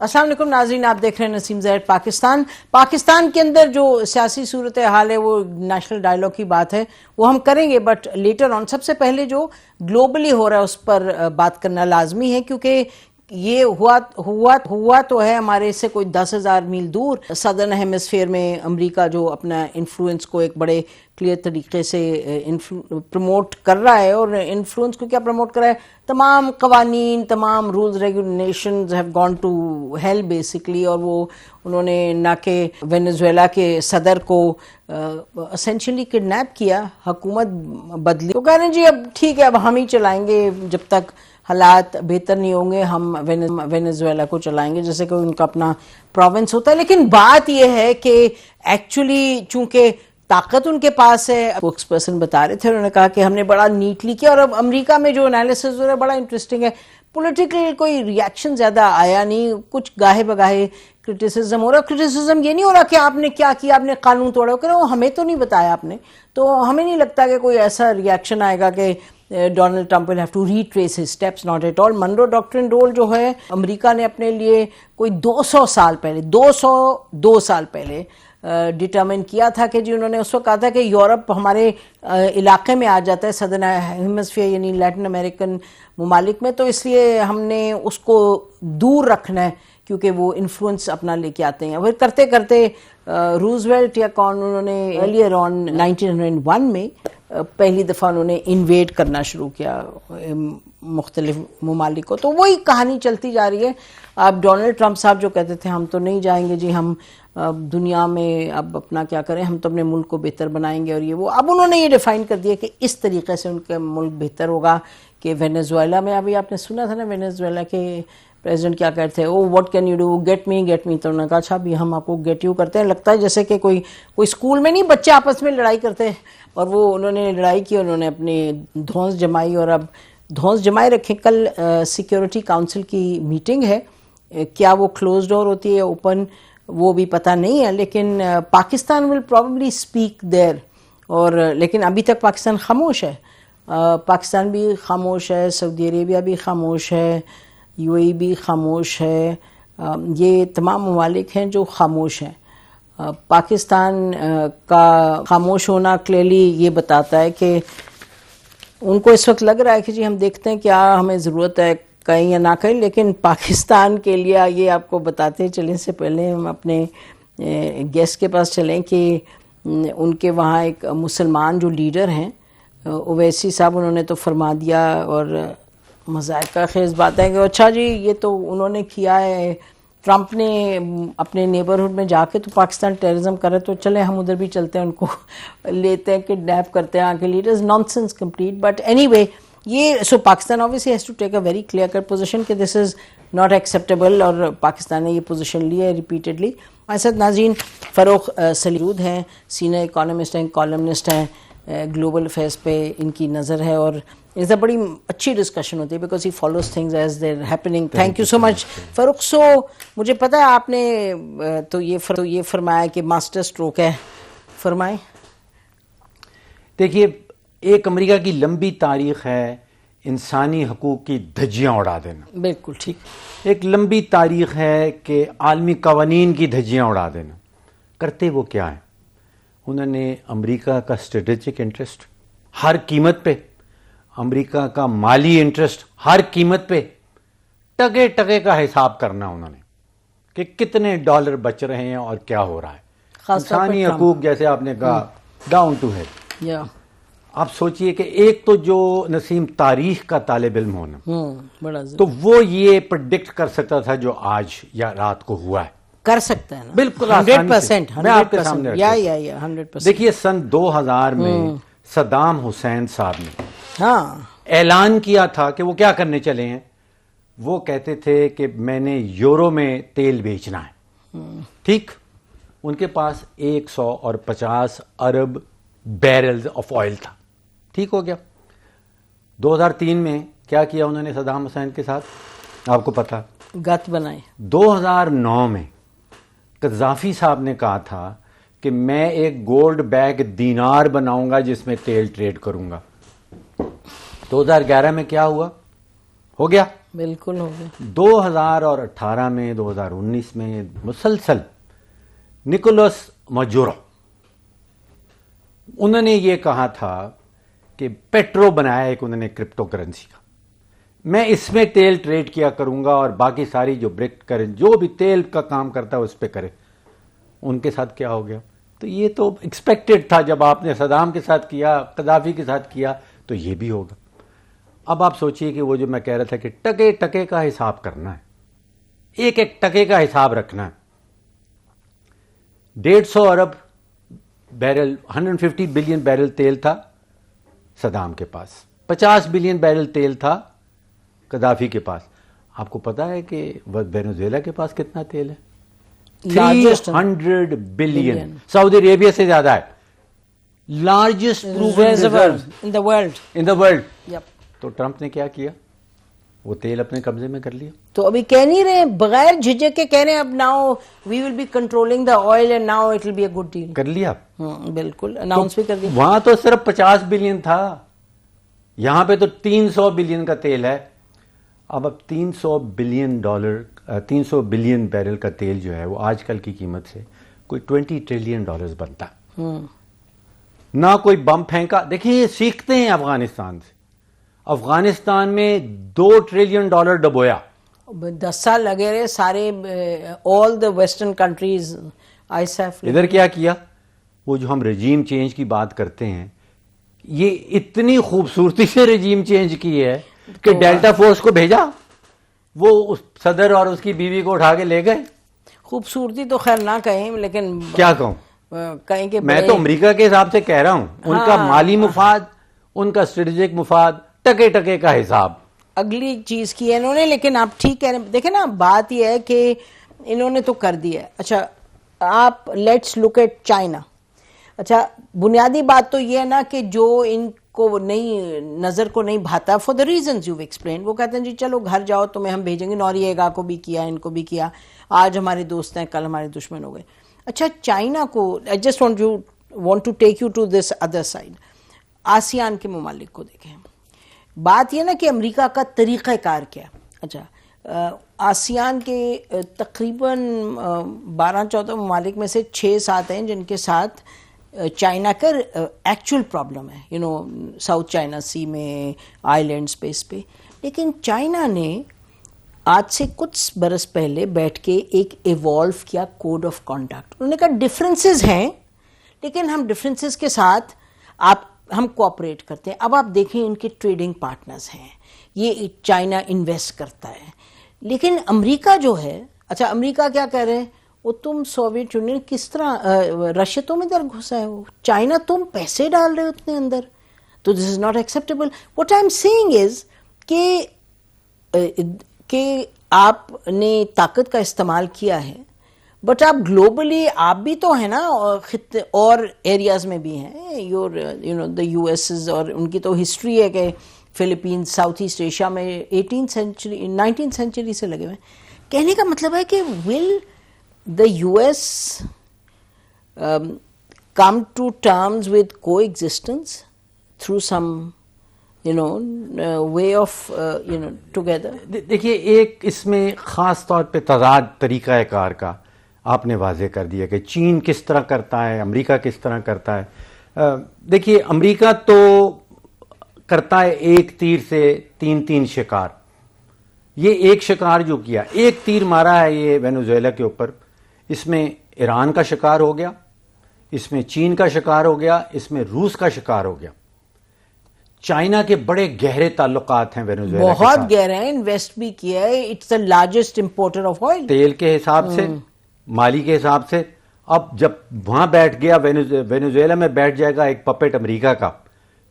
السلام علیکم ناظرین، آپ دیکھ رہے ہیں نسیم زہر پاکستان کے اندر جو سیاسی صورتحال ہے وہ نیشنل ڈائیلاگ کی بات ہے، وہ ہم کریں گے بٹ لیٹر آن. سب سے پہلے جو گلوبلی ہو رہا ہے اس پر بات کرنا لازمی ہے، کیونکہ یہ ہوا تو ہے ہمارے سے کوئی 10,000 میل دور. سدرن ہیمسفیئر میں امریکہ جو اپنا انفلوئنس کو ایک بڑے کلیئر طریقے سے پروموٹ کر رہا ہے، اور انفلوئنس کو کیا پروموٹ کر رہا ہے، تمام قوانین، تمام rules regulations have gone to hell basically. اور وہ انہوں نے نہ کہ وینزویلا کے صدر کو اسینشلی کڈنیپ کیا، حکومت بدلی، تو کہہ رہے ہیں جی اب ٹھیک ہے، اب ہم ہی چلائیں گے، جب تک حالات بہتر نہیں ہوں گے ہم وینزویلا کو چلائیں گے، جیسے کہ ان کا اپنا پروونس ہوتا ہے. لیکن بات یہ ہے کہ ایکچولی چونکہ طاقت ان کے پاس ہے، اسپوکس پرسن بتا رہے تھے، انہوں نے کہا کہ ہم نے بڑا نیٹلی کیا. اور اب امریکہ میں جو انالیسز ہو رہا ہے بڑا انٹرسٹنگ ہے. پولیٹیکل کوئی ریاکشن زیادہ آیا نہیں، کچھ گاہے بگاہے کرٹیسزم ہو رہا. کرٹیسزم یہ نہیں ہو رہا کہ آپ نے کیا کیا، آپ نے قانون توڑا، کہ وہ ہمیں تو نہیں بتایا آپ نے. تو ہمیں نہیں لگتا کہ کوئی ایسا ریاکشن آئے گا کہ Donald Trump will have to retrace his steps, not at all. Monroe doctrine rule جو ہے امریکہ نے اپنے لیے کوئی 202 سال پہلے ڈٹرمن کیا تھا کہ جی انہوں نے اس وقت کہا تھا کہ یورپ ہمارے علاقے میں آ جاتا ہے، سدرن ہیمسفیئر یعنی لیٹن امریکن ممالک میں، تو اس لیے ہم نے اس کو دور رکھنا ہے کیونکہ وہ انفلوئنس اپنا لے کے آتے ہیں. وہ کرتے کرتے روزویلٹ یا کون انہوں نے ارلیئر آن 1901 میں پہلی دفعہ انہوں نے انویڈ کرنا شروع کیا مختلف ممالک کو. تو وہی کہانی چلتی جا رہی ہے. اب ڈونلڈ ٹرمپ صاحب جو کہتے تھے ہم تو نہیں جائیں گے جی، ہم دنیا میں اب اپنا کیا کریں، ہم تو اپنے ملک کو بہتر بنائیں گے، اور یہ وہ اب انہوں نے یہ ڈیفائن کر دیا کہ اس طریقے سے ان کا ملک بہتر ہوگا. کہ وینزویلا میں ابھی آپ نے سنا تھا نا، وینزویلا کے پریزیڈنٹ کیا کہتے ہیں، oh what can you do, get me. تو انہوں نے کہا اچھا بھی ہم آپ کو گیٹ یو کرتے ہیں. لگتا ہے جیسے کہ کوئی اسکول میں نہیں بچے آپس میں لڑائی کرتے ہیں، اور وہ انہوں نے لڑائی کی، انہوں نے اپنے دھونس جمائی، اور اب دھونس جمائے رکھیں. کل سیکیورٹی کاؤنسل کی میٹنگ ہے، کیا وہ کلوز ڈور ہوتی ہے اوپن وہ بھی پتہ نہیں ہے، لیکن پاکستان ول پروبیبلی اسپیک دیر. اور لیکن ابھی تک پاکستان خاموش ہے، پاکستان بھی خاموش ہے، سعودی عربیہ بھی خاموش ہے، یو اے ای بھی خاموش ہے. یہ تمام ممالک ہیں جو خاموش ہیں. پاکستان کا خاموش ہونا کلیئرلی یہ بتاتا ہے کہ ان کو اس وقت لگ رہا ہے کہ جی ہم دیکھتے ہیں کیا ہمیں ضرورت ہے کہیں یا نہ کہیں. لیکن پاکستان کے لیے یہ آپ کو بتاتے چلیں سے پہلے ہم اپنے گیسٹ کے پاس چلیں کہ ان کے وہاں ایک مسلمان جو لیڈر ہیں اویسی صاحب، انہوں نے تو فرما دیا، اور مذائقہ خیز بات ہے کہ اچھا جی یہ تو انہوں نے کیا ہے، ٹرمپ نے اپنے نیبرہڈ میں جا کے تو پاکستان ٹیررزم کر رہے، تو چلیں ہم ادھر بھی چلتے ہیں، ان کو لیتے ہیں، کڈنیپ کرتے ہیں آگے leaders. Naan sense complete. But any way یہ سو Pakistan obviously has to take a very clear cut position کہ this is not acceptable، اور پاکستان نے یہ پوزیشن لی ہے ریپیٹڈلی. ہمارے ساتھ ناظرین فاروق سلیود ہیں، سینئر اکانومسٹ ہیں، کالمنسٹ ہیں، گلوبل افیئرس پہ ان کی نظر ہے، اور اس سے بڑی اچھی ڈسکشن ہوتی ہے because he follows things as they happening. Thank you so much Farooq. So مجھے پتا ہے آپ نے تو یہ فرمایا کہ ماسٹر اسٹروک ہے، فرمائیں. دیکھیے، ایک امریکہ کی لمبی تاریخ ہے انسانی حقوق کی دھجیاں اڑا دینا. بالکل ٹھیک. ایک لمبی تاریخ ہے کہ عالمی قوانین کی دھجیاں اڑا دینا. کرتے وہ کیا ہیں؟ انہوں نے امریکہ کا اسٹریٹجک انٹرسٹ ہر قیمت پہ، امریکہ کا مالی انٹرسٹ ہر قیمت پہ، ٹگے ٹگے کا حساب کرنا انہوں نے کہ کتنے ڈالر بچ رہے ہیں اور کیا ہو رہا ہے. انسانی حقوق جیسے آپ نے کہا ڈاؤن ٹو ہیڈ. آپ سوچئے کہ ایک تو جو نسیم تاریخ کا طالب علم ہونا، تو وہ یہ پرڈکٹ کر سکتا تھا جو آج یا رات کو ہوا ہے، کر سکتا ہے نا بالکل 100%. میں آپ کے سامنے 100%. دیکھیے سن 2000 میں صدام حسین صاحب نے اعلان کیا تھا کہ وہ کیا کرنے چلے ہیں. وہ کہتے تھے کہ میں نے یورو میں تیل بیچنا ہے. ٹھیک، ان کے پاس 150 ارب بیرلز آف آئل تھا. ٹھیک ہو گیا. 2003 میں کیا کیا انہوں نے صدام حسین کے ساتھ، آپ کو پتا، گت بنائے. 2009 میں قذافی صاحب نے کہا تھا کہ میں ایک گولڈ بیگ دینار بناؤں گا جس میں تیل ٹریڈ کروں گا. 2011 میں کیا ہوا؟ ہو گیا. بالکل ہو گیا. 2018 میں 2019 میں مسلسل نکولس ماجورو انہوں نے یہ کہا تھا کہ پیٹرو بنایا ایک انہوں نے کرپٹو کرنسی کا, میں اس میں تیل ٹریڈ کیا کروں گا اور باقی ساری جو بریک کریں جو بھی تیل کا کام کرتا ہے اس پہ کرے. ان کے ساتھ کیا ہو گیا؟ تو یہ تو ایکسپیکٹڈ تھا, جب آپ نے صدام کے ساتھ کیا, قذافی کے ساتھ کیا, تو یہ بھی ہوگا. اب آپ سوچئے کہ وہ جو میں کہہ رہا تھا کہ ٹکے ٹکے کا حساب کرنا ہے, ایک ایک ٹکے کا حساب رکھنا ہے. 150 ارب بیرل 150 بلین بیرل تیل تھا صدام کے پاس, 50 بلین بیرل تیل تھا قذافی کے پاس. آپ کو پتا ہے کہ وینزویلا کے پاس کتنا تیل ہے؟ 300 بلین. سعودی عربیہ سے زیادہ ہے. Largest in the world. تو ٹرمپ نے کیا کیا؟ وہ تیل اپنے قبضے میں کر لیا. تو ابھی کہہ نہیں رہے بغیر جھجک کے کہہ رہے ہیں اب now we will be controlling the oil and now it will be a good deal. کر لیا بالکل اناؤنس بھی کر دیا. وہاں تو صرف 50 بلین تھا, یہاں پہ تو 300 بلین کا تیل ہے. اب 300 بلین بیرل کا تیل جو ہے وہ آج کل کی قیمت سے کوئی $20 ٹریلین بنتا. نہ کوئی بم پھینکا. دیکھیں یہ سیکھتے ہیں افغانستان سے. افغانستان میں $2 ٹریلین ڈبویا. 10 سال لگے رہے سارے آل دا ویسٹرن کنٹریز. ادھر کیا کیا؟ وہ جو ہم رجیم چینج کی بات کرتے ہیں, یہ اتنی خوبصورتی سے رجیم چینج کی ہے کہ ڈیلٹا فورس کو بھیجا, وہ صدر اور اس کی بیوی کو اٹھا کے لے گئے. خوبصورتی تو خیر نہ کہیں, لیکن کیا کہوں, کہیں کہ میں تو امریکہ کے حساب سے کہہ رہا ہوں, ان کا مالی مفاد, ان کا اسٹریٹجک مفاد, ٹکے ٹکے کا حساب اگلی چیز کی ہے انہوں نے. لیکن آپ ٹھیک کہہ رہے ہیں. دیکھیں نا بات یہ ہے کہ انہوں نے تو کر دیا ہے. اچھا آپ لیٹس لک ایٹ چائنا. اچھا بنیادی بات تو یہ ہے نا کہ جو ان کو نہیں نظر کو نہیں بھاتا for the reasons you explain, وہ کہتے ہیں جی چلو گھر جاؤ تمہیں ہم بھیجیں گے. نوریگا کو بھی کیا, ان کو بھی کیا, آج ہمارے دوست ہیں کل ہمارے دشمن ہو گئے. اچھا چائنا کو I just want to take you to this other side. ASEAN کے ممالک کو دیکھیں. بات یہ نا کہ امریکہ کا طریقہ کار کیا. اچھا آسیان کے تقریباً 12-14 ممالک میں سے 6-7 ہیں جن کے ساتھ چائنا کا ایکچوئل پرابلم ہے, you know south China Sea میں, آئی لینڈس پہ, اس پہ. لیکن چائنا نے آج سے کچھ برس پہلے بیٹھ کے ایک ایوالو کیا کوڈ آف کانڈکٹ. انہوں نے کہا ڈفرینسز ہیں لیکن ہم ڈفرینسز کے ساتھ ہم کوآپریٹ کرتے ہیں. اب آپ دیکھیں ان کے ٹریڈنگ پارٹنرز ہیں, یہ چائنا انویسٹ کرتا ہے. لیکن امریکہ جو ہے, اچھا امریکہ کیا کہہ رہے ہیں, وہ تم سوویت یونین کس طرح رشیا تم ادھر گھسا ہے, وہ چائنا تم پیسے ڈال رہے ہو اتنے اندر, تو this is not acceptable. What I am seeing is کہ آپ نے طاقت کا استعمال کیا ہے, بٹ آپ گلوبلی آپ بھی تو ہیں نا, اور ایریاز میں بھی ہیں. You know the U S اور ان کی تو ہسٹری ہے کہ فلپینز ساؤتھ ایسٹ ایشیا میں 19th سینچری سے لگے ہوئے. کہنے کا مطلب ہے کہ ول the US come to terms with coexistence through some way of together. دیکھیے ایک اس میں خاص طور پہ تضاد طریقہ کار کا آپ نے واضح کر دیا کہ چین کس طرح کرتا ہے, امریکہ کس طرح کرتا ہے. دیکھیے امریکہ تو کرتا ہے ایک تیر سے 3 شکار. یہ ایک شکار جو کیا, ایک تیر مارا ہے یہ وینزویلا کے اوپر, اس میں ایران کا شکار ہو گیا, اس میں چین کا شکار ہو گیا, اس میں روس کا شکار ہو گیا. چائنا کے بڑے گہرے تعلقات ہیں وینزویلا کے ساتھ, بہت گہرے ہیں, انویسٹ بھی کیا ہے. It's the largest importer of oil, تیل کے حساب سے, مالی کے حساب سے. اب جب وہاں بیٹھ گیا وینزویلا میں بیٹھ جائے گا ایک پپٹ امریکہ کا,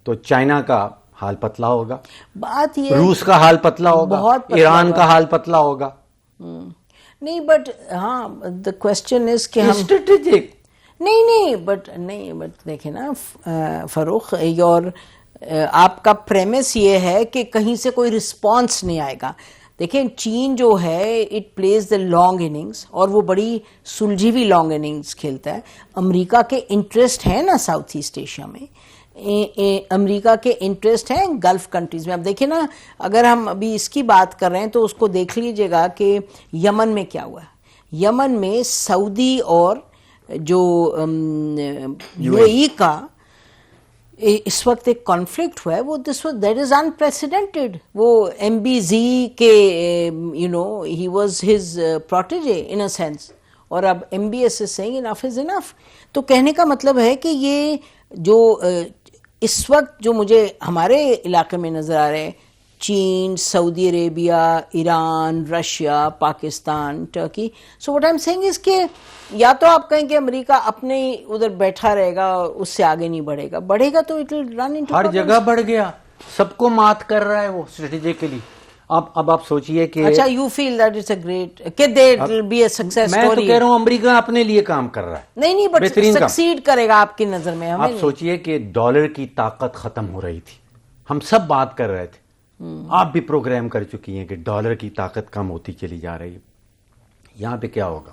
تو چائنا کا حال پتلا ہوگا, بات یہ روس کا حال پتلا ہوگا, ایران کا حال پتلا ہوگا. نہیں بٹ ہاں دا کوشچن از کہ ہم اسٹریٹجک نہیں بٹ دیکھیں نا فاروق, اور آپ کا پریمس یہ ہے کہ کہیں سے کوئی رسپانس نہیں آئے گا. دیکھیں چین جو ہے it please the long innings, اور وہ بڑی سلجھی ہوئی لانگ اننگز کھیلتا ہے. امریکہ کے انٹرسٹ ہیں نا ساؤتھ ایسٹ ایشیا میں, امریکہ کے انٹرسٹ ہیں گلف کنٹریز میں. اب دیکھیں نا, اگر ہم ابھی اس کی بات کر رہے ہیں تو اس کو دیکھ لیجئے گا کہ یمن میں کیا ہوا ہے. یمن میں سعودی اور جو یو اے ای کا اس وقت ایک کانفلکٹ ہوا ہے, وہ دیٹ از انپریسیڈنٹڈ. وہ ایم بی زی کے he was his protege in a sense, اور اب M B S is seeing enough is enough. تو کہنے کا مطلب ہے کہ یہ جو اس وقت جو مجھے ہمارے علاقے میں نظر آ رہے ہیں, چین, سعودی عربیہ, ایران, Russia, Pakistan, Turkey. So what I am seeing is کہ یا تو آپ کہیں کہ امریکہ اپنے ادھر بیٹھا رہے گا, اس سے آگے نہیں بڑھے گا تو اٹ ول رن انٹو ہر جگہ بڑھ گیا, سب کو مات کر رہا ہے وہ اسٹریٹجیکلی. اب آپ سوچئے کہ اچھا you feel that it's a great کہ there will be a success میں تو کہہ رہا ہوں امریکہ اپنے لیے کام کر رہا ہے. نہیں بٹ سکسیڈ کرے گا آپ کی نظر میں. آپ سوچئے کہ ڈالر کی طاقت ختم ہو رہی تھی, ہم سب بات کر رہے تھے, آپ بھی پروگرام کر چکی ہیں کہ ڈالر کی طاقت کم ہوتی چلی جا رہی ہے. یہاں پہ کیا ہوگا؟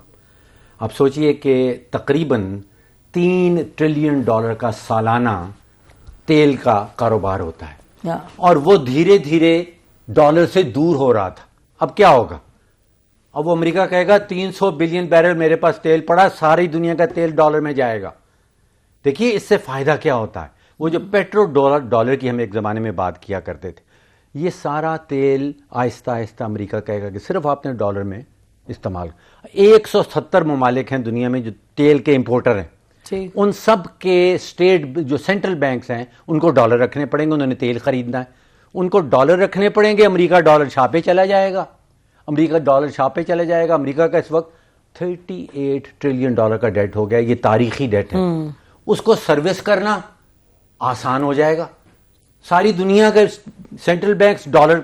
آپ سوچئے کہ تقریباً $3 ٹریلین کا سالانہ تیل کا کاروبار ہوتا ہے, اور وہ دھیرے دھیرے ڈالر سے دور ہو رہا تھا. اب کیا ہوگا؟ اب وہ امریکہ کہے گا 300 بلین بیرل میرے پاس تیل پڑا, ساری دنیا کا تیل ڈالر میں جائے گا. دیکھیے اس سے فائدہ کیا ہوتا ہے. وہ جو پیٹرو ڈالر کی ہم ایک زمانے میں بات کیا کرتے تھے, یہ سارا تیل آہستہ آہستہ امریکہ کہے گا کہ صرف آپ نے ڈالر میں استعمال. 170 ممالک ہیں دنیا میں جو تیل کے امپورٹر ہیں, ان سب کے اسٹیٹ جو سینٹرل بینکس ہیں ان کو ڈالر رکھنے پڑیں گے, انہوں نے تیل خریدنا ہے, ان کو ڈالر رکھنے پڑیں گے. امریکہ ڈالر چھاپے چلا جائے گا, امریکہ کا اس وقت $38 ٹریلین کا ڈیٹ ہو گیا, یہ تاریخی ڈیٹ ہے. اس کو سروس کرنا آسان ہو جائے گا. ساری دنیا کے سینٹرل بینکس ڈالر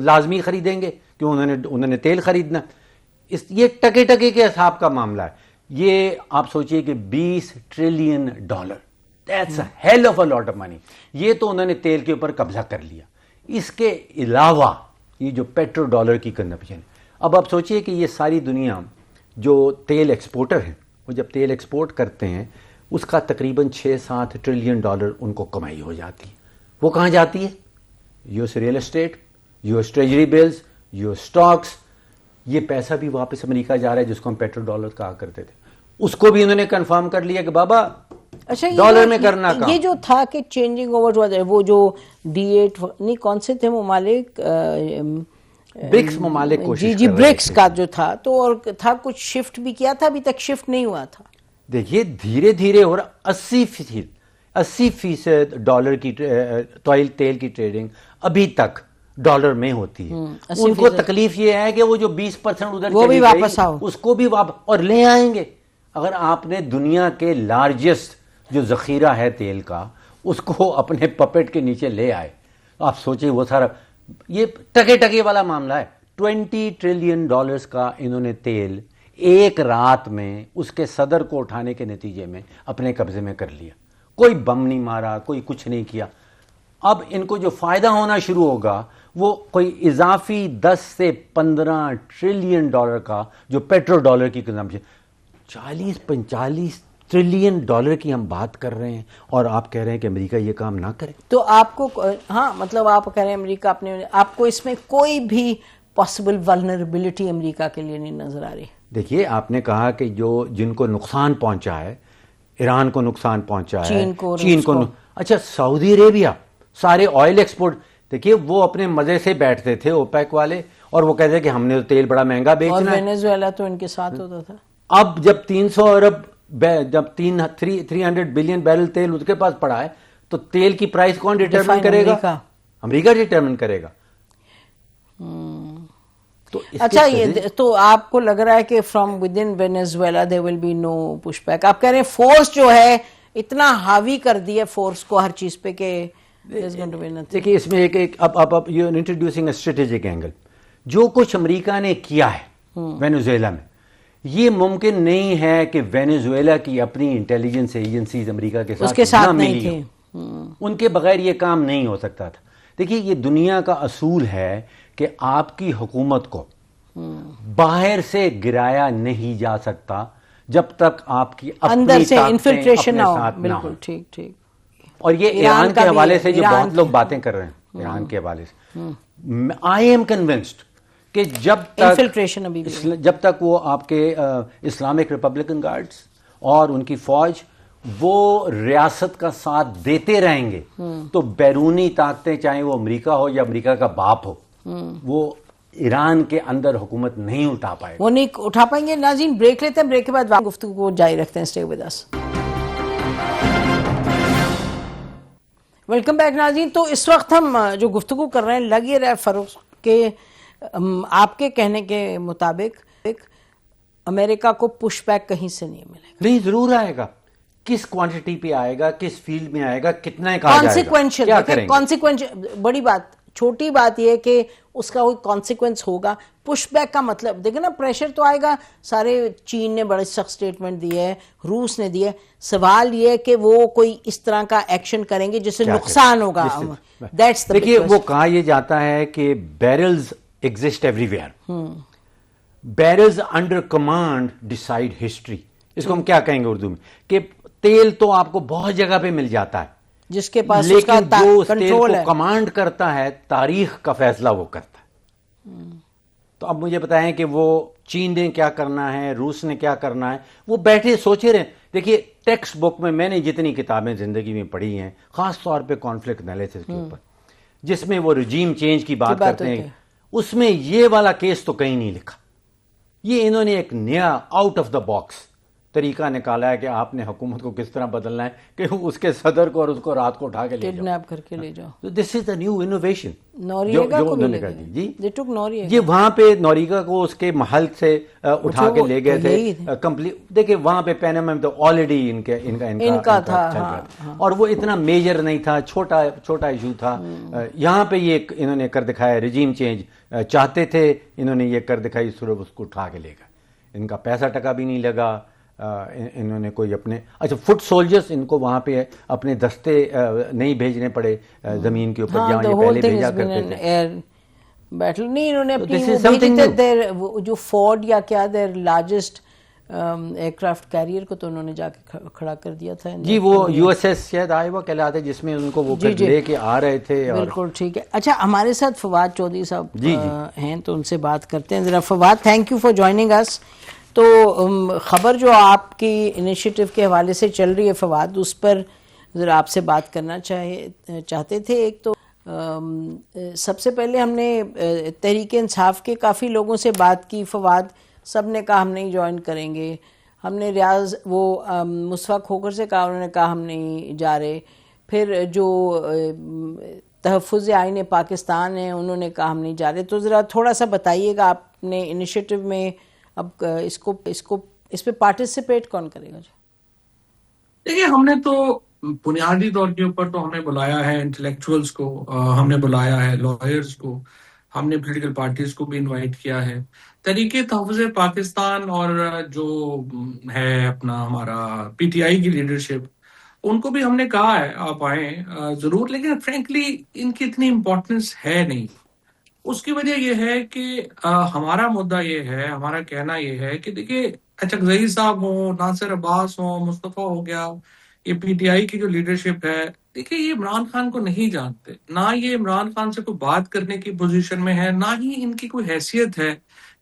لازمی خریدیں گے کہ انہوں نے تیل خریدنا. یہ ٹکے ٹکے کے حساب کا معاملہ ہے. یہ آپ سوچئے کہ $20 trillion, that's a heel of a lot of money. یہ تو انہوں نے تیل کے اوپر قبضہ کر لیا. اس کے علاوہ یہ جو پیٹرو ڈالر کی کنزمپشن, اب آپ سوچئے کہ یہ ساری دنیا جو تیل ایکسپورٹر ہیں, وہ جب تیل ایکسپورٹ کرتے ہیں اس کا تقریباً $6-7 ٹریلین ان کو کمائی ہو جاتی ہے. وہ کہاں جاتی ہے؟ U S real estate, U S treasury bills, U S stocks. یہ پیسہ بھی واپس امریکہ جا رہا ہے جس کو ہم پیٹرو ڈالر کہا کرتے تھے. اس کو بھی انہوں نے کنفرم کر لیا کہ بابا ڈالر میں کرنا کام. یہ جو تھا کہ چینجنگ اوور, وہ جو D8 نہیں کون سے تھے ممالک, برکس ممالک کوشش جی برکس کا جو تھا, تو اور تھا کچھ شفٹ بھی کیا تھا, ابھی تک شفٹ نہیں ہوا تھا. دیکھیے دھیرے دھیرے ہو رہا. 80% ڈالر کی تیل کی ٹریڈنگ ابھی تک ڈالر میں ہوتی ہے. ان کو تکلیف یہ ہے کہ وہ جو 20% ادھر وہ بھی واپس آؤ, اس کو بھی واپس, اور لے آئیں گے. اگر آپ نے دنیا کے لارجسٹ جو ذخیرہ ہے تیل کا اس کو اپنے پپیٹ کے نیچے لے آئے, تو آپ سوچیں وہ سارا یہ ٹکے ٹکے والا معاملہ ہے. $20 ٹریلین کا انہوں نے تیل ایک رات میں اس کے صدر کو اٹھانے کے نتیجے میں اپنے قبضے میں کر لیا. کوئی بم نہیں مارا, کوئی کچھ نہیں کیا. اب ان کو جو فائدہ ہونا شروع ہوگا وہ کوئی اضافی 10 سے 15 ٹریلین کا جو پیٹرو ڈالر کی کنزمپشن, 40-45 ٹریلین کی ہم بات کر رہے ہیں, اور آپ کہہ رہے ہیں کہ امریکہ یہ کام نہ کرے. تو آپ کو ہاں مطلب آپ کہہ رہے ہیں امریکہ اپنے, آپ کو اس میں کوئی بھی پاسبل ولنریبلٹی امریکہ کے لیے نہیں نظر آ رہی؟ دیکھیے آپ نے کہا کہ جن کو نقصان پہنچا ہے, ایران کو نقصان پہنچا ہے, چین کو اچھا سعودی عربیہ سارے آئل ایکسپورٹ, دیکھیے وہ اپنے مزے سے بیٹھتے تھے اوپیک والے, اور وہ کہتے ہیں کہ ہم نے تیل بڑا مہنگا بیچنا ہے. وینیزویلا تو ان کے ساتھ ہوتا تھا. اب جب 300 ارب, جب 300 بلین بیرل تیل اس کے پاس پڑا ہے, تو تیل کی پرائس کون ڈیٹرمن کرے گا؟ امریکہ ڈیٹرمن کرے گا. اچھا یہ تو آپ کو لگ رہا ہے کہ from within Venezuela there will be no push back. آپ کہہ رہے ہیں فورس جو ہے اتنا حاوی کر دیا فورس کو ہر چیز پہ کہ دیکھیے اس میں ایک اب you introducing a strategic angle. جو کچھ امریکہ نے کیا ہے وینیزویلا میں, یہ ممکن نہیں ہے کہ وینیزویلا کی اپنی انٹیلیجنس ایجنسیز امریکہ کے ساتھ نہیں تھیں, ان کے بغیر یہ کام نہیں ہو سکتا تھا. دیکھیے یہ دنیا کا اصول ہے کہ آپ کی حکومت کو باہر سے گرایا نہیں جا سکتا جب تک آپ کی اندر سے انفلٹریشن نہ ہو. بالکل ٹھیک ٹھیک. اور یہ ایران کے حوالے سے جو بہت لوگ باتیں کر رہے ہیں ایران کے حوالے سے، آئی ایم کنونسڈ کہ جب تک وہ آپ کے اسلامک ریپبلکن گارڈز اور ان کی فوج وہ ریاست کا ساتھ دیتے رہیں گے تو بیرونی طاقتیں چاہے وہ امریکہ ہو یا امریکہ کا باپ ہو وہ ایران کے اندر حکومت نہیں اٹھا پائے گا، وہ نہیں اٹھا پائیں گے. ناظرین بریک لیتے ہیں، بریک کے بعد گفتگو کو جاری رکھتے ہیں. Stay with us. Welcome back ناظرین. تو اس وقت ہم جو گفتگو کر رہے ہیں لگ یہ رہا ہے فروخ کہ آپ کے کہنے کے مطابق امریکہ کو پش بیک کہیں سے نہیں ملے گا. نہیں، ضرور آئے گا. کس کوانٹٹی پہ آئے گا، کس فیلڈ میں آئے گا، کتنا کہا جائے گا، کیا کریں گے. کانسیکوینشل بڑی بات، چھوٹی بات یہ کہ اس کا کوئی کانسیکوینس ہوگا. پش بیک کا مطلب دیکھیں نا، پریشر تو آئے گا. سارے چین نے بڑے سخت سٹیٹمنٹ دیے ہے، روس نے دیے. سوال یہ ہے کہ وہ کوئی اس طرح کا ایکشن کریں گے جس سے نقصان ہوگا. دیکھیے وہ کہا یہ جاتا ہے کہ barrels exist everywhere, barrels under command decide history. اس کو ہم کیا کہیں گے اردو میں، کہ تیل تو آپ کو بہت جگہ پہ مل جاتا ہے جس کے پاس لیکن جو اس تیل کو کمانڈ کرتا ہے تاریخ کا فیصلہ وہ کرتا ہے. تو اب مجھے بتائیں کہ وہ چین نے کیا کرنا ہے، روس نے کیا کرنا ہے، وہ بیٹھے سوچے رہے. دیکھیے ٹیکسٹ بک میں نے جتنی کتابیں زندگی میں پڑھی ہیں خاص طور پہ کانفلکٹ انالیسس کے اوپر جس میں وہ رجیم چینج کی بات کرتے ہیں، اس میں یہ والا کیس تو کہیں نہیں لکھا. یہ انہوں نے ایک نیا آؤٹ آف دا باکس طریقہ نکالا ہے کہ آپ نے حکومت کو کس طرح بدلنا ہے کہ اس کے صدر کو اور اس کو رات کو اٹھا کے لے کڈنیپ کر کے لے جاؤ. دس از دا نیو انوویشن جو انہوں نے کر دی. جی وہاں پہ نوریگا کو اس کے محل سے اٹھا کے لے گئے تھے کمپلیٹ. دیکھیں وہاں پہ پیناما میں تو آلریڈی ان کا تھا اور وہ اتنا میجر نہیں تھا، چھوٹا ایشو تھا. یہاں پہ یہ انہوں نے کر دکھایا، رجیم چینج چاہتے تھے، انہوں نے یہ کر دکھائی، صرف اس کو اٹھا کے لے گئے. ان کا پیسہ ٹکا بھی نہیں لگا. انہوں نے کوئی اپنے فٹ سولجرز ان کو وہاں پہ اپنے دستے نہیں بھیجنے پڑے زمین کے اوپر جہاں یہ پہلے بھیجا کرتے تھے. بیٹل نہیں، انہوں نے اپنی جو فورڈ یا کیا دیر لارجسٹ ایئر کرافٹ کیریئر کو تو انہوں نے جا کے کھڑا کر دیا تھا. جی وہ یو ایس ایس شاید آئیوا کہلاتے جس میں ان کو وہ لے کے آ رہے تھے. بالکل ٹھیک ہے. اچھا ہمارے ساتھ فواد چودھری صاحب ہیں تو ان سے بات کرتے ہیں. ذرا Fawad, thank you for joining us. تو خبر جو آپ کی انیشیٹو کے حوالے سے چل رہی ہے فواد، اس پر ذرا آپ سے بات کرنا چاہتے تھے. ایک تو سب سے پہلے ہم نے تحریک انصاف کے کافی لوگوں سے بات کی فواد، سب نے کہا ہم نہیں جوائن کریں گے. ہم نے ریاض وہ مصطفیٰ کھوکھر سے کہا، انہوں نے کہا ہم نہیں جا رہے. پھر جو تحفظ آئین پاکستان ہیں انہوں نے کہا ہم نہیں جا رہے. تو ذرا تھوڑا سا بتائیے گا آپ نے انیشیٹو میں اب اس پہ پارٹیسپیٹ کون کرے گا؟ دیکھیے ہم نے تو بنیادی طور کے اوپر تو ہمیں بلایا ہے انٹلیکچوئلز کو، ہم نے بلایا ہے لائرز کو، ہم نے پولیٹیکل پارٹیز کو بھی انوائٹ کیا ہے. تحریک تحفظ پاکستان اور جو ہے اپنا ہمارا پی ٹی آئی کی لیڈرشپ، ان کو بھی ہم نے کہا ہے آپ آئیں ضرور، لیکن فرینکلی ان کی اتنی امپورٹنس ہے نہیں. اس کی وجہ یہ ہے کہ ہمارا مدعا یہ ہے، ہمارا کہنا یہ ہے کہ دیکھیے اچکزئی صاحب ہوں، ناصر عباس ہوں، مصطفیٰ ہو گیا، یہ پی ٹی آئی کی جو لیڈرشپ ہے، دیکھیے یہ عمران خان کو نہیں جانتے، نہ یہ عمران خان سے کوئی بات کرنے کی پوزیشن میں ہے، نہ ہی ان کی کوئی حیثیت ہے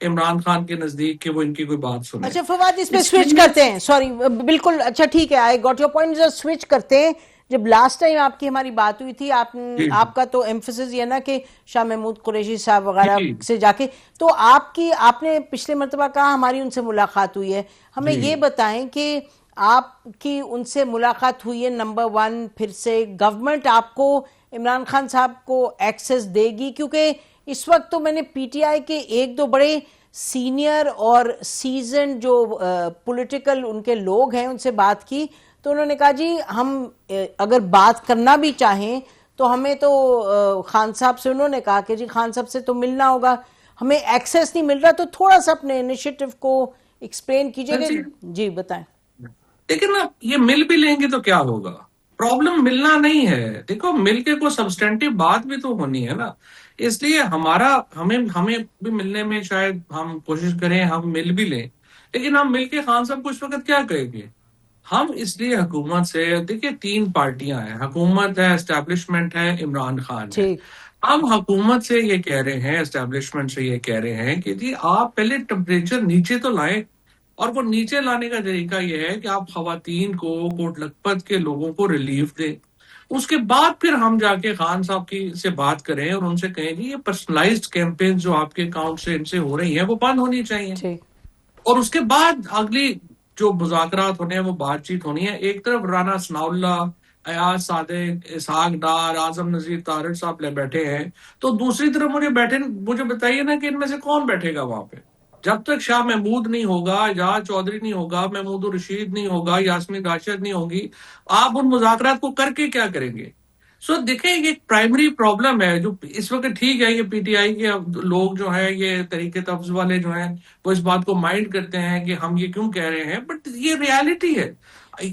عمران خان کے نزدیک کہ وہ ان کی کوئی بات سنے. اچھا فواد، اس پہ سوئچ کرتے ہیں. سوری بالکل، اچھا ٹھیک ہے، آئی گاٹ یور پوائنٹ. سوئچ کرتے ہیں. جب لاسٹ ٹائم آپ کی ہماری بات ہوئی تھی، آپ کا تو ایمفسس یہ نا کہ شاہ محمود قریشی صاحب وغیرہ سے جا کے، تو آپ نے پچھلے مرتبہ کہا ہماری ان سے ملاقات ہوئی ہے. ہمیں یہ بتائیں کہ آپ کی ان سے ملاقات ہوئی ہے نمبر ون، پھر سے گورنمنٹ آپ کو عمران خان صاحب کو ایکسس دے گی؟ کیونکہ اس وقت تو میں نے پی ٹی آئی کے ایک دو بڑے سینئر اور سیزن جو پولیٹیکل ان کے لوگ ہیں ان سے بات کی، تو انہوں نے کہا جی ہم اگر بات کرنا بھی چاہیں تو ہمیں تو خان صاحب سے، انہوں نے کہا کہ جی خان صاحب سے تو ملنا ہوگا، ہمیں ایکسیس نہیں مل رہا. تو تھوڑا سا اپنے انیشیٹو کو ایکسپلین کیجئے گا. جی بتائیں. لیکن یہ مل بھی لیں گے تو کیا ہوگا؟ پرابلم ملنا نہیں ہے. دیکھو مل کے کوئی سبسٹینٹیو بات بھی تو ہونی ہے نا. اس لیے ہمیں بھی ملنے میں شاید ہم کوشش کریں، ہم مل بھی لیں، لیکن ہم مل کے خان صاحب کو اس وقت کیا کہیں گے؟ ہم اس لیے حکومت سے دیکھیے 3 پارٹیاں ہیں، حکومت ہے، اسٹیبلشمنٹ ہے، عمران خان ہے. ٹھیک. ہم حکومت سے یہ کہہ رہے ہیں، اسٹیبلشمنٹ سے یہ کہہ رہے ہیں کہ جی آپ پہلے ٹمپریچر نیچے تو لائیں، اور وہ نیچے لانے کا طریقہ یہ ہے کہ آپ خواتین کو، کوٹ لکھپت کے لوگوں کو ریلیف دیں. اس کے بعد پھر ہم جا کے خان صاحب کی سے بات کریں اور ان سے کہیں گے یہ پرسنلائزڈ کیمپین جو آپ کے اکاؤنٹ سے ان سے ہو رہی ہیں وہ بند ہونی چاہیے. ٹھیک. اور اس کے بعد اگلی جو مذاکرات ہونے ہیں وہ بات چیت ہونی ہے. ایک طرف رانا ثناء اللہ، ایاز صادق، اسحاق ڈار، اعظم نذیر طارڑ صاحب لے بیٹھے ہیں، تو دوسری طرف مجھے بتائیے نا کہ ان میں سے کون بیٹھے گا وہاں پہ؟ جب تک شاہ محمود نہیں ہوگا، اعجاز چودھری نہیں ہوگا، محمود الرشید نہیں ہوگا، یاسمین راشد نہیں ہوگی، آپ ان مذاکرات کو کر کے کیا کریں گے؟ سو دیکھیں یہ پرائمری پرابلم ہے جو اس وقت. ٹھیک ہے یہ پی ٹی آئی کے لوگ جو ہیں، یہ طریقے تفظ والے جو ہیں، وہ اس بات کو مائنڈ کرتے ہیں کہ ہم یہ کیوں کہہ رہے ہیں، بٹ یہ ریالٹی ہے.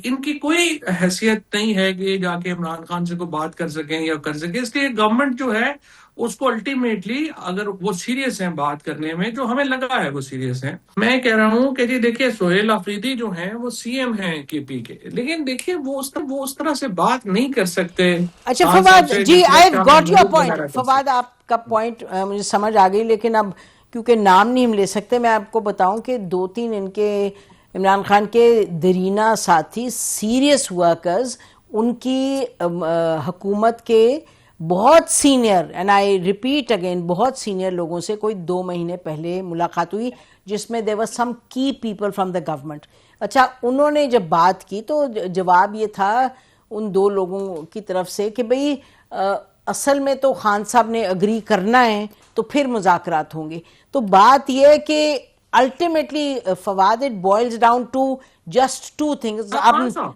ان کی کوئی حیثیت نہیں ہے کہ جا کے عمران خان سے کوئی بات کر سکیں یا کر سکیں. اس لیے گورنمنٹ جو ہے اس کو الٹیمیٹلی اگر وہ سیریس ہیں بات کرنے میں، جو ہمیں لگا ہے وہ سیریس ہیں. میں کہہ رہا ہوں کہ جی دیکھیے سہیل آفریدی جو ہیں وہ سی ایم ہیں کے پی کے، لیکن دیکھیے وہ اس طرح سے بات نہیں کر سکتے. اچھا Fawad ji, I got your point. Fawad آپ کا پوائنٹ مجھے سمجھ آ گئی، لیکن اب کیونکہ نام نہیں ہم لے سکتے، میں آپ کو بتاؤں کہ 2-3 ان کے عمران خان کے دیرینہ ساتھی سیریس ورکرز ان کی حکومت کے بہت senior, and I repeat again, بہت سینئر لوگوں سے کوئی 2 مہینے پہلے ملاقات ہوئی جس میں there were some key people from the government. اچھا انہوں نے جب بات کی تو جواب یہ تھا ان 2 لوگوں کی طرف سے کہ بھئی اصل میں تو خان صاحب نے اگری کرنا ہے تو پھر مذاکرات ہوں گے. تو بات یہ ہے کہ ultimately Fawad it boils down to just 2 things.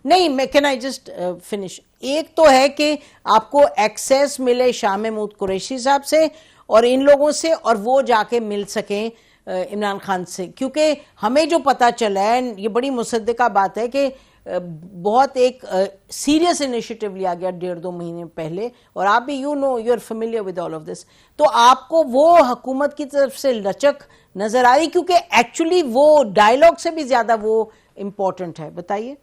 نہیں میں کین آئی جسٹ فنش. ایک تو ہے کہ آپ کو ایکسیس ملے شاہ محمود قریشی صاحب سے اور ان لوگوں سے، اور وہ جا کے مل سکیں عمران خان سے، کیونکہ ہمیں جو پتا چلا ہے، یہ بڑی مصدقہ بات ہے کہ بہت ایک سیریس انیشیٹو لیا گیا 1.5-2 مہینے پہلے، اور آپ بھی you are familiar with all of this. تو آپ کو وہ حکومت کی طرف سے لچک نظر آئی کیونکہ ایکچولی وہ ڈائیلاگ سے بھی زیادہ وہ امپورٹنٹ ہے؟ بتائیے.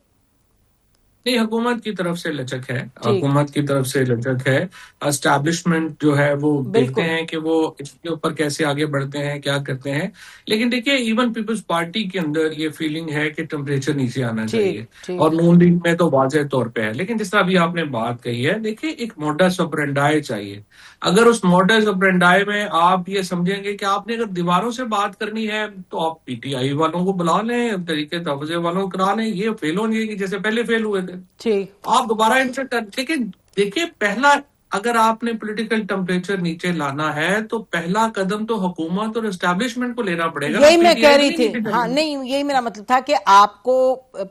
نہیں، حکومت کی طرف سے لچک ہے، حکومت کی طرف سے لچک ہے. اسٹیبلشمنٹ جو ہے وہ دیکھتے ہیں کہ وہ اس کے اوپر کیسے آگے بڑھتے ہیں، کیا کرتے ہیں. لیکن دیکھیے ایون پیپلز پارٹی کے اندر یہ فیلنگ ہے کہ ٹمپریچر نیچے آنا چاہیے، اور نون لیگ میں تو واضح طور پہ ہے. لیکن جس طرح ابھی آپ نے بات کہی ہے، دیکھیے ایک موڈس آپرینڈائی چاہیے. اگر اس موڈس آپرینڈائی میں آپ یہ سمجھیں گے کہ آپ نے اگر دیواروں سے بات کرنی ہے تو آپ پی ٹی آئی والوں کو بلا لیں، طریقے تفظ والوں کو کرا لیں، یہ فیل ہوں گے جیسے پہلے فیل ہوئے تھے. آپ دوبارہ ان سے لیکن دیکھیے پہلا اگر آپ نے پولیٹیکل ٹمپریچر نیچے لانا ہے تو پہلا قدم تو حکومت اور اسٹیبلشمنٹ کو لینا پڑے گا. یہی میں کہہ رہی تھی. ہاں نہیں، یہی میرا مطلب تھا کہ آپ کو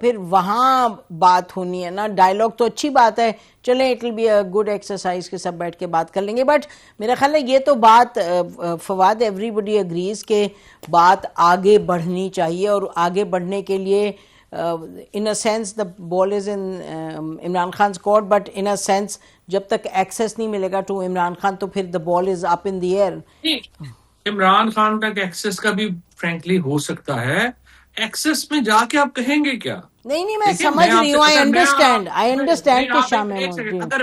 پھر وہاں بات ہونی ہے نا. ڈائیلاگ تو اچھی بات ہے، چلیں it will be a good exercise کہ سب بیٹھ کے بات کر لیں گے. بٹ میرا خیال ہے یہ تو بات فواد ایوری بڈی اگریز کہ بات آگے بڑھنی چاہیے، اور آگے بڑھنے کے لیے in a sense the ball is in Imran Khan's court, but in a sense جب تک ایکسیس نہیں ملے گا to عمران خان تو پھر the ball is up in the air. Imran Khan تک ایکسیس کا بھی فرینکلی ہو سکتا ہے. ایکسیس میں جا کے آپ کہیں گے کیا؟ نہیں میں سمجھ رہی ہوں. I understand کہ شاہ محمود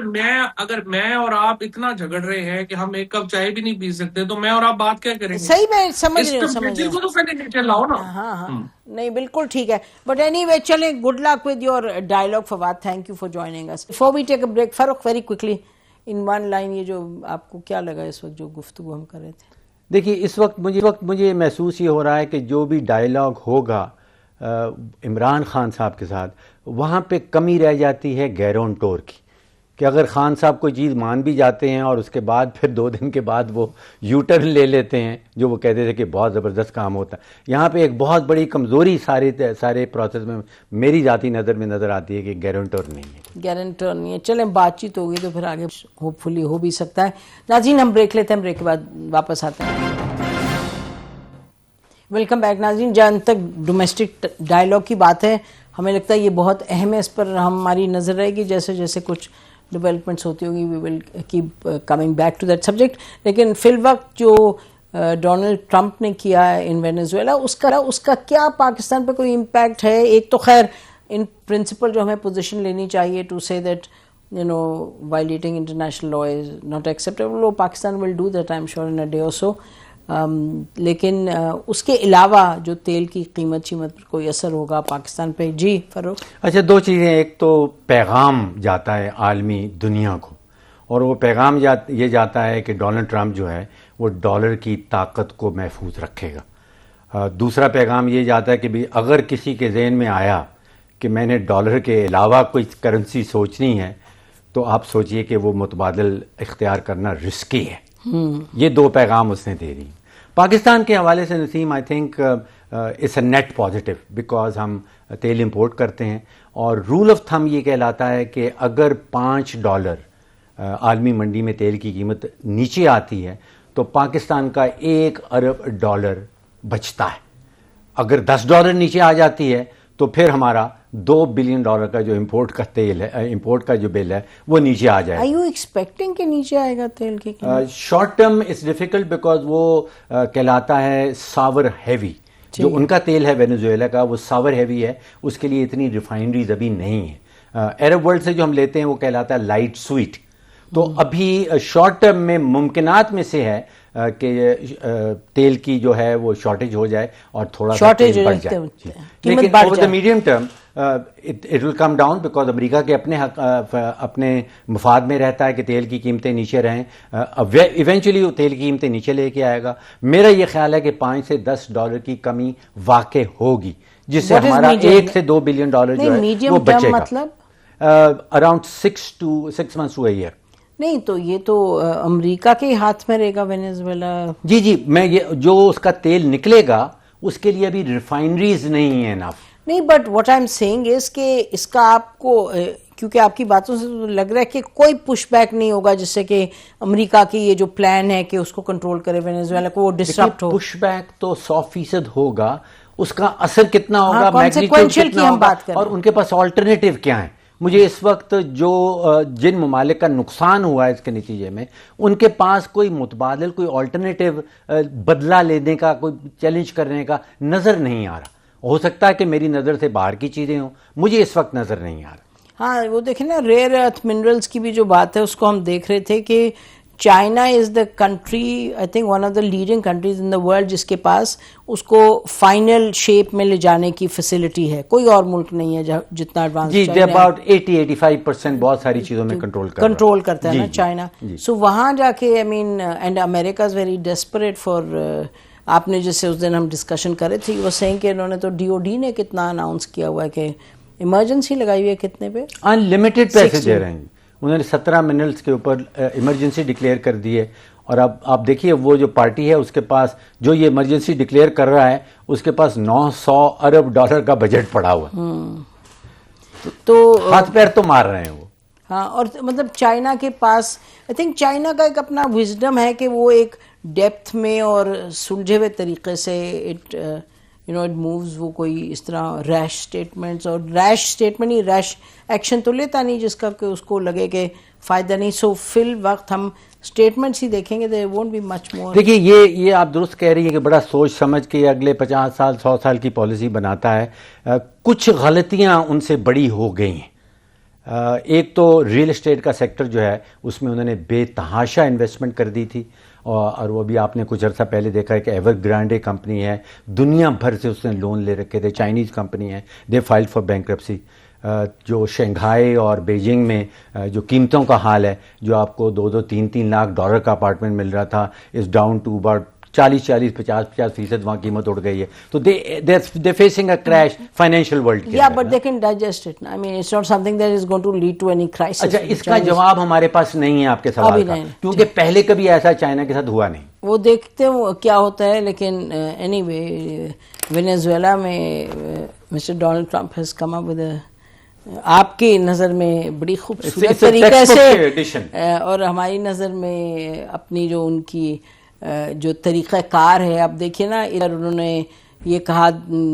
اگر میں اور آپ اتنا جھگڑ رہے ہیں کہ ہم ایک کپ چائے بھی نہیں پی سکتے تو میں اور آپ بات کیا کریں گے؟ صحیح، میں سمجھ رہی ہوں. تو پہلے نیچے لاؤ نا. ہاں نہیں بالکل ٹھیک ہے. بٹ اینی وے چلیں، good luck with your dialogue Fawad. Thank you for joining us. Before we take a break, Farooq very quickly in one line, یہ جو آپ کو کیا لگا اس وقت جو گفتگو ہم کر رہے تھے؟ دیکھیے اس وقت مجھے محسوس یہ ہو رہا ہے کہ جو بھی ڈائیلاگ ہوگا عمران خان صاحب کے ساتھ، وہاں پہ کمی رہ جاتی ہے گیرون ٹور کی، کہ اگر خان صاحب کوئی چیز مان بھی جاتے ہیں اور اس کے بعد پھر 2 دن کے بعد وہ یو ٹرن لے لیتے ہیں جو وہ کہتے تھے کہ بہت زبردست کام ہوتا ہے. یہاں پہ ایک بہت بڑی کمزوری سارے پروسیس میں میری ذاتی نظر میں نظر آتی ہے کہ گیرنٹور نہیں ہے. چلیں بات چیت ہوگی تو پھر آگے ہوپ فلی ہو بھی سکتا ہے. ناظرین ہم بریک لیتے ہیں، بریک کے بعد واپس آتے ہیں. ویلکم بیک ناظرین. جہاں تک ڈومیسٹک ڈائیلاگ کی بات ہے، ہمیں لگتا ہے یہ بہت اہم ہے، اس پر ہماری نظر رہے گی. جیسے جیسے کچھ ڈیولپمنٹس ہوتی ہوگی we will keep coming back to that subject. لیکن فی الوقت جو ڈونلڈ ٹرمپ نے کیا ہے ان وینیزویلا، اس کا کیا پاکستان پہ کوئی امپیکٹ ہے؟ ایک تو خیر in principle جو ہمیں پوزیشن لینی چاہیے to say that violating international law is not acceptable. Pakistan will do that I'm sure in a day or so. لیکن اس کے علاوہ جو تیل کی قیمت پر کوئی اثر ہوگا پاکستان پہ. جی فاروق. اچھا دو چیزیں، ایک تو پیغام جاتا ہے عالمی دنیا کو، اور وہ پیغام یہ جاتا ہے کہ ڈونلڈ ٹرمپ جو ہے وہ ڈالر کی طاقت کو محفوظ رکھے گا. دوسرا پیغام یہ جاتا ہے کہ بھی اگر کسی کے ذہن میں آیا کہ میں نے ڈالر کے علاوہ کوئی کرنسی سوچنی ہے تو آپ سوچئے کہ وہ متبادل اختیار کرنا رسکی ہے. یہ دو پیغام اس نے دے دی. پاکستان کے حوالے سے Naseem I think it's a net positive because ہم تیل امپورٹ کرتے ہیں، اور رول آف تھم یہ کہلاتا ہے کہ اگر $5 عالمی منڈی میں تیل کی قیمت نیچے آتی ہے تو پاکستان کا $1 ارب بچتا ہے. اگر $10 نیچے آ جاتی ہے تو پھر ہمارا $2 بلین کا جو امپورٹ کا تیل ہے، امپورٹ کا جو بل ہے وہ نیچے آ جائے. Are you expecting کہ نیچے آئے گا تیل کی قیمت؟ Short term it's difficult because وہ کہلاتا ہے ساور ہیوی. جو ان کا تیل ہے وینیزویلا کا وہ ساور ہیوی ہے، اس کے لیے اتنی ریفائنریز ابھی نہیں ہے. عرب ورلڈ سے جو ہم لیتے ہیں وہ کہلاتا ہے لائٹ سویٹ. تو ابھی شارٹ ٹرم میں ممکنات میں سے ہے کہ تیل کی جو ہے وہ شارٹیج ہو جائے اور تھوڑا سا تیل بڑھ جائے. لیکن over the medium term it will come down because امریکہ کے اپنے مفاد میں رہتا ہے کہ تیل کی قیمتیں نیچے رہیں. ایونچولی وہ تیل کی قیمتیں نیچے لے کے آئے گا. میرا یہ خیال ہے کہ $5 سے $10 کی کمی واقع ہوگی جس سے ہمارا $1 سے $2 بلین جو ہے وہ بچے گا. مطلب around 6 months to a year. نہیں تو یہ تو امریکہ کے ہاتھ میں رہے گا وینیزویلا. جی میں یہ جو اس کا تیل نکلے گا اس کے لیے ابھی ریفائنریز نہیں ہیں انف. نہیں but what I am seeing is کہ اس کا آپ کو کیونکہ آپ کی باتوں سے لگ رہا ہے کہ کوئی پش بیک نہیں ہوگا جس سے کہ امریکہ کی یہ جو پلان ہے کہ اس کو کنٹرول کرے وینیزویلا کو وہ ڈسٹرپٹ ہو. پش بیک تو 100% ہوگا، اس کا اثر کتنا ہوگا، کانسیکوینشل کی ہم بات کریں، اور ان کے پاس آلٹرنیٹیو کیا ہیں. مجھے اس وقت جن ممالک کا نقصان ہوا ہے اس کے نتیجے میں ان کے پاس کوئی متبادل، کوئی آلٹرنیٹیو بدلہ لینے کا، کوئی چیلنج کرنے کا نظر نہیں آ رہا. ہو سکتا ہے کہ میری نظر سے باہر کی چیزیں ہوں، مجھے اس وقت نظر نہیں آ رہا. ہاں وہ دیکھیں نا ریئر ارتھ منرلز کی بھی جو بات ہے اس کو ہم دیکھ رہے تھے کہ China is the country I think one of the leading countries in the world جس کے پاس اس کو فائنل شیپ میں لے جانے کی فیسلٹی ہے. کوئی اور ملک نہیں ہے جتنا ایڈوانس. جی اباؤٹ 80-85% بہت ساری چیزوں میں کنٹرول کرتا ہے نا چائنا. سو وہاں جا کے I mean and America is very desperate for. آپ نے جیسے اس دن ہم ڈسکشن کرے تھے وہ سہیں کہ انہوں نے تو DOD نے کتنا اناؤنس کیا ہوا ہے کہ ایمرجنسی لگائی ہوئی ہے کتنے پہ ان لمیٹڈ پیسے دے رہے ہیں. انہوں نے 17 منٹس کے اوپر ایمرجنسی ڈکلیئر کر دی ہے. اور اب آپ دیکھیے وہ جو پارٹی ہے اس کے پاس جو یہ ایمرجنسی ڈکلیئر کر رہا ہے اس کے پاس $900 ارب کا بجٹ پڑا ہوا ہے. تو ہاتھ پیر تو مار رہے ہیں وہ. ہاں اور مطلب چائنا کے پاس آئی تھنک چائنا کا ایک اپنا وزڈم ہے کہ وہ ایک ڈیپتھ میں اور سلجھے ہوئے طریقے سے اٹ مووز. وہ کوئی اس طرح ریش اسٹیٹمنٹس اور ریش ایکشن تو لیتا نہیں جس کا کہ اس کو لگے کہ فائدہ نہیں. سو فی الوقت ہم اسٹیٹمنٹس ہی دیکھیں گے there won't be much more. دیکھیے یہ آپ درست کہہ رہی ہیں کہ بڑا سوچ سمجھ کے اگلے 50 سال 100 سال کی پالیسی بناتا ہے. کچھ غلطیاں ان سے بڑی ہو گئی ہیں. ایک تو ریئل اسٹیٹ کا سیکٹر جو ہے اس میں انہوں نے بے تحاشا انویسٹمنٹ کر دی تھی، اور وہ بھی آپ نے کچھ عرصہ پہلے دیکھا ہے کہ ایور گرانڈے کمپنی ہے، دنیا بھر سے اس نے لون لے رکھے تھے، چائنیز کمپنی ہے، دے فائل فار بینکرپسی. جو شنگھائی اور بیجنگ میں جو قیمتوں کا حال ہے، جو آپ کو $2-3 لاکھ کا اپارٹمنٹ مل رہا تھا، از ڈاؤن ٹو اباؤٹ 40-50% وہاں قیمت اڑ گئی ہے. تو they facing a crash financial world کے. Yeah, but they can digest it. I mean, it's not something that is going to lead to any crisis. اچھا اس کا جواب ہمارے پاس نہیں ہے آپ کے سوال کا، کیونکہ پہلے کبھی ایسا چائنا کے ساتھ ہوا نہیں. وہ دیکھتے ہیں کیا ہوتا ہے. لیکن اینی وے وینیزویلا میں mister Donald Trump has come up with آپ کی نظر میں بڑی خوبصورت طریقے سے اور ہماری نظر میں اپنی جو ان کی جو طریقہ کار ہے. اب دیکھیے نا ادھر انہوں نے یہ کہا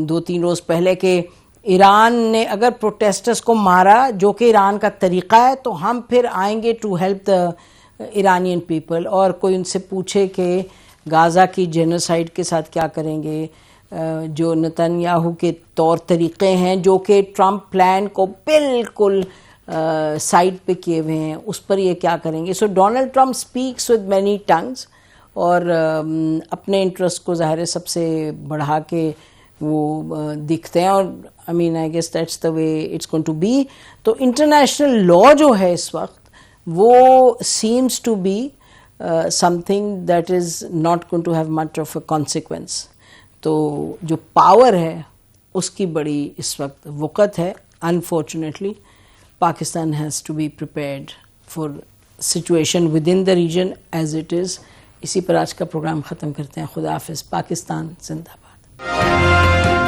2-3 روز پہلے کہ ایران نے اگر پروٹیسٹرز کو مارا جو کہ ایران کا طریقہ ہے تو ہم پھر آئیں گے to help the Iranian people. اور کوئی ان سے پوچھے کہ غازہ کی جینوسائیڈ کے ساتھ کیا کریں گے. جو نتنیاہو کے طور طریقے ہیں جو کہ ٹرمپ پلان کو بالکل سائڈ پہ کیے ہوئے ہیں, اس پر یہ کیا کریں گے. So Donald Trump speaks with many tongues, اور اپنے انٹرسٹ کو ظاہر ہے سب سے بڑھا کے وہ دکھتے ہیں, اور I mean I guess that's the way it's going to be. تو انٹرنیشنل لا جو ہے اس وقت وہ seems to be something that is not going to have much of a consequence. تو جو پاور ہے اس کی بڑی اس وقت وقت ہے. Unfortunately, Pakistan has to be prepared for situation within the region as it is. اسی پر آج کا پروگرام ختم کرتے ہیں. خدا حافظ. پاکستان زندہ باد.